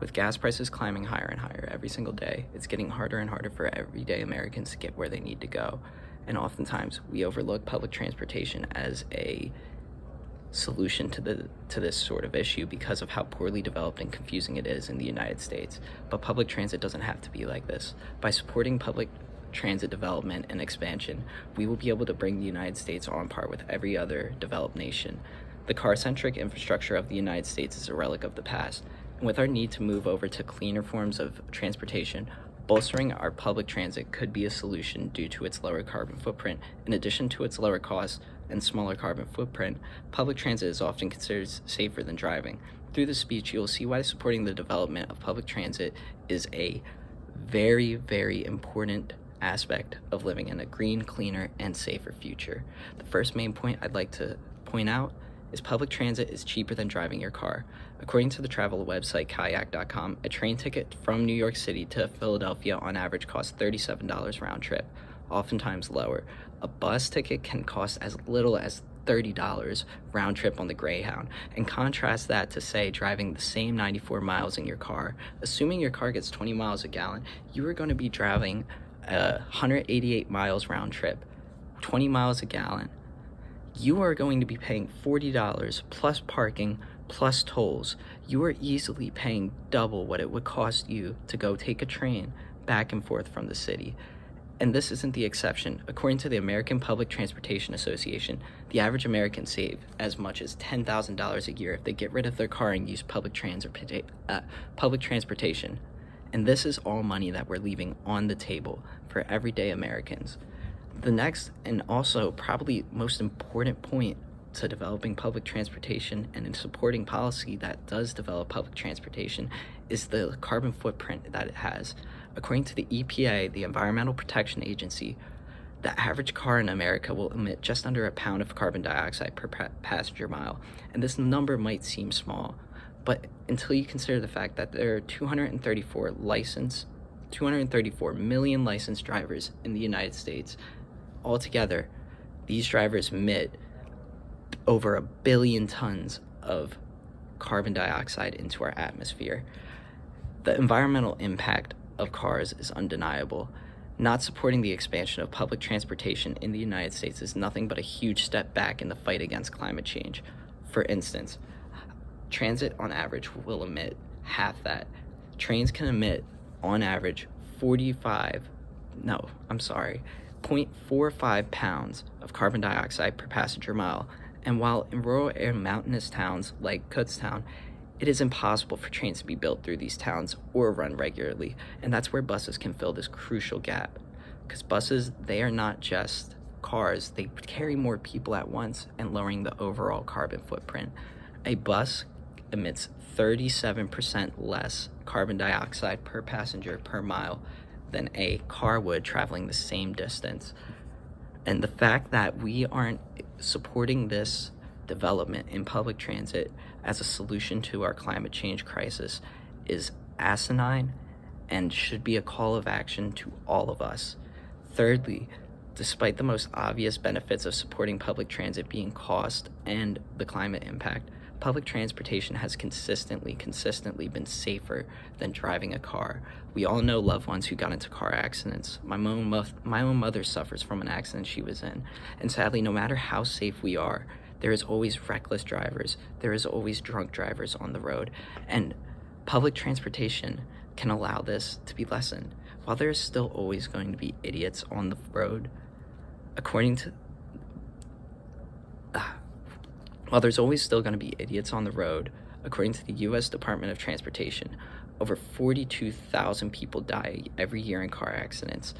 With gas prices climbing higher and higher every single day, it's getting harder and harder for everyday Americans to get where they need to go. And oftentimes, we overlook public transportation as a solution to this sort of issue because of how poorly developed and confusing it is in the United States. But public transit doesn't have to be like this. By supporting public transit development and expansion, we will be able to bring the United States on par with every other developed nation. The car-centric infrastructure of the United States is a relic of the past, and with our need to move over to cleaner forms of transportation, bolstering our public transit could be a solution due to its lower carbon footprint. In addition to its lower cost and smaller carbon footprint, public transit is often considered safer than driving. Through this speech, you will see why supporting the development of public transit is a very, very important aspect of living in a green, cleaner, and safer future. The first main point I'd like to point out is public transit is cheaper than driving your car. According to the travel website kayak.com, a train ticket from New York City to Philadelphia on average costs $37 round trip, oftentimes lower. A bus ticket can cost as little as $30 round trip on the Greyhound. And contrast that to, say, driving the same 94 miles in your car. Assuming your car gets 20 miles a gallon, you are going to be driving 188 miles round trip, 20 miles a gallon. You are going to be paying $40 plus parking plus tolls. You are easily paying double what it would cost you to go take a train back and forth from the city. And this isn't the exception. According to the American Public Transportation Association, the average American save as much as $10,000 a year if they get rid of their car and use public transportation. And this is all money that we're leaving on the table for everyday Americans. The next and also probably most important point to developing public transportation and in supporting policy that does develop public transportation is the carbon footprint that it has. According to the EPA, the Environmental Protection Agency, the average car in America will emit just under a pound of carbon dioxide per passenger mile. And this number might seem small, but until you consider the fact that there are 234 million licensed drivers in the United States. Altogether, these drivers emit over 1 billion tons of carbon dioxide into our atmosphere. The environmental impact of cars is undeniable. Not supporting the expansion of public transportation in the United States is nothing but a huge step back in the fight against climate change. For instance, transit on average will emit half that. Trains can emit on average 0.45 pounds of carbon dioxide per passenger mile. And while in rural and mountainous towns like Kutztown, it is impossible for trains to be built through these towns or run regularly. And that's where buses can fill this crucial gap. Because buses, they are not just cars, they carry more people at once and lowering the overall carbon footprint. A bus emits 37% less carbon dioxide per passenger per mile than a car would traveling the same distance. And the fact that we aren't supporting this development in public transit as a solution to our climate change crisis is asinine and should be a call of action to all of us. Thirdly, despite the most obvious benefits of supporting public transit being cost and the climate impact, public transportation has consistently been safer than driving a car. We all know loved ones who got into car accidents. My own mother suffers from an accident she was in. And sadly, no matter how safe we are, there is always reckless drivers. There is always drunk drivers on the road. And public transportation can allow this to be lessened. While there is still always going to be idiots on the road, While there's always still going to be idiots on the road, according to the U.S. Department of Transportation, over 42,000 people die every year in car accidents.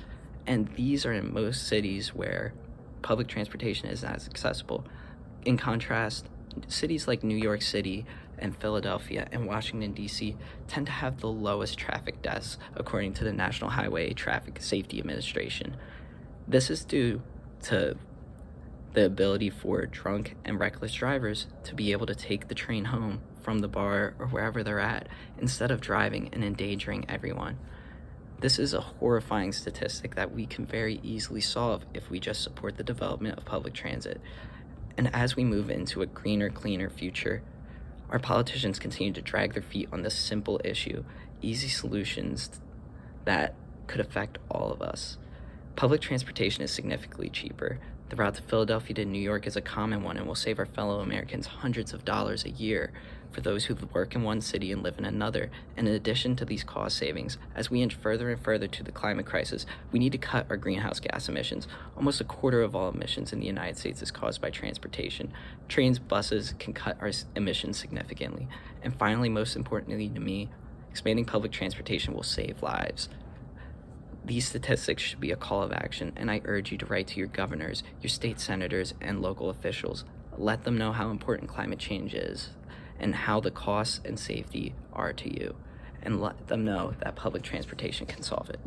And these are in most cities where public transportation is as accessible. In contrast, cities like New York City and Philadelphia and Washington, D.C. tend to have the lowest traffic deaths, according to the National Highway Traffic Safety Administration. This is due to the ability for drunk and reckless drivers to be able to take the train home from the bar or wherever they're at instead of driving and endangering everyone. This is a horrifying statistic that we can very easily solve if we just support the development of public transit. And as we move into a greener, cleaner future, Our politicians continue to drag their feet on this simple issue, easy solutions that could affect all of us. Public transportation is significantly cheaper. The route to Philadelphia to New York is a common one and will save our fellow Americans hundreds of dollars a year for those who work in one city and live in another. And in addition to these cost savings, as we inch further and further to the climate crisis, we need to cut our greenhouse gas emissions. Almost a quarter of all emissions in the United States is caused by transportation. Trains, buses can cut our emissions significantly. And finally, most importantly to me, expanding public transportation will save lives. These statistics should be a call of action, and I urge you to write to your governors, your state senators, and local officials. Let them know how important climate change is and how the costs and safety are to you, and let them know that public transportation can solve it.